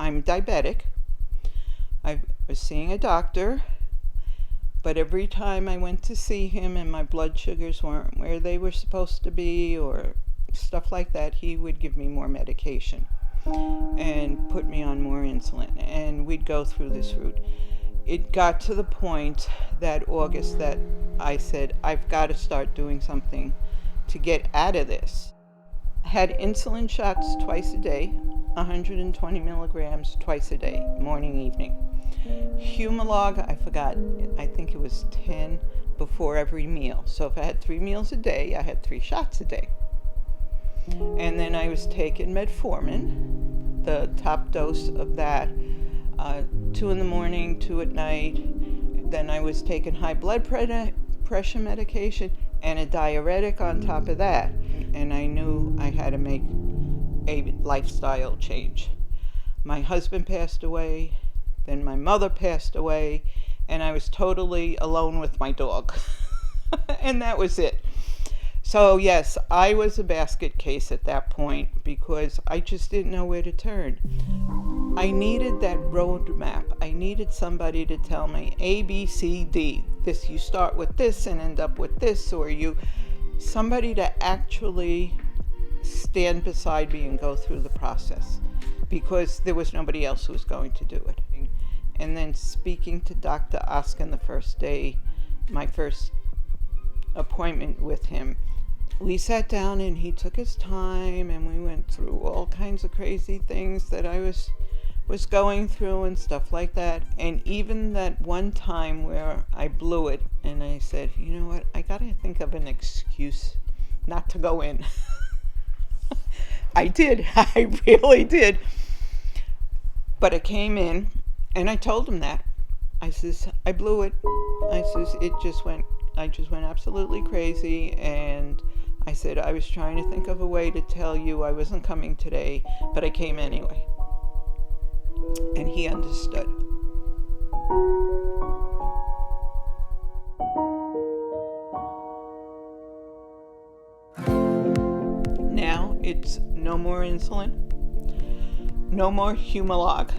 I'm diabetic. I was seeing a doctor, but every time I went to see him and my blood sugars weren't where they were supposed to be or stuff like that, he would give me more medication and put me on more insulin, and we'd go through this route. It got to the point that August that I said, I've got to start doing something to get out of this. I had insulin shots twice a day, 120 milligrams twice a day, morning, evening. Humalog, I forgot, I think it was 10 before every meal. So if I had 3 meals a day, I had 3 shots a day. And then I was taking metformin, the top dose of that, 2 in the morning, 2 at night. Then I was taking high blood pressure medication and a diuretic on top of that. And I knew I had to make a lifestyle change. My husband passed away, then my mother passed away, and I was totally alone with my dog. And that was it. So yes, I was a basket case at that point because I just didn't know where to turn. I needed that roadmap. I needed somebody to tell me A, B, C, D. This, you start with this and end up with this, or somebody to actually stand beside me and go through the process, because there was nobody else who was going to do it. And then speaking to Dr. Oskin the first day, my first appointment with him, we sat down and he took his time and we went through all kinds of crazy things that I was going through and stuff like that. And even that one time where I blew it and I said, you know what, I gotta think of an excuse not to go in. I did, I really did. But I came in and I told him that. I says, I blew it. I says, I just went absolutely crazy, and I said, I was trying to think of a way to tell you I wasn't coming today, but I came anyway. And he understood. Now it's no more insulin, no more Humalog.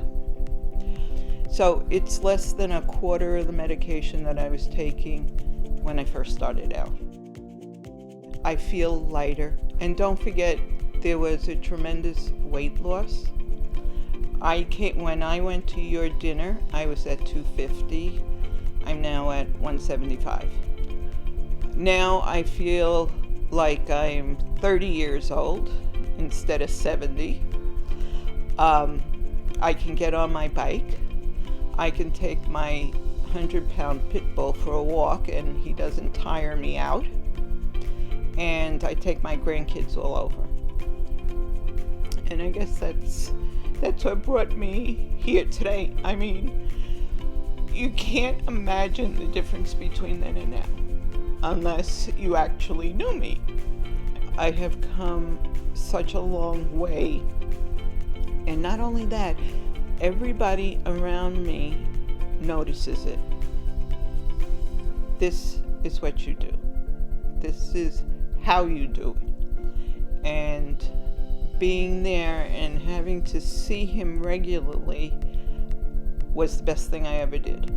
So it's less than a quarter of the medication that I was taking when I first started out. I feel lighter. And don't forget, there was a tremendous weight loss. When I went to your dinner, I was at 250. I'm now at 175. Now I feel like I'm 30 years old instead of 70. I can get on my bike. I can take my 100-pound pit bull for a walk and he doesn't tire me out. And I take my grandkids all over. And I guess that's what brought me here today. I mean, you can't imagine the difference between then and now unless you actually knew me. I have come such a long way. And not only that, everybody around me notices it. This is what you do. This is how you do it. And being there and having to see him regularly was the best thing I ever did.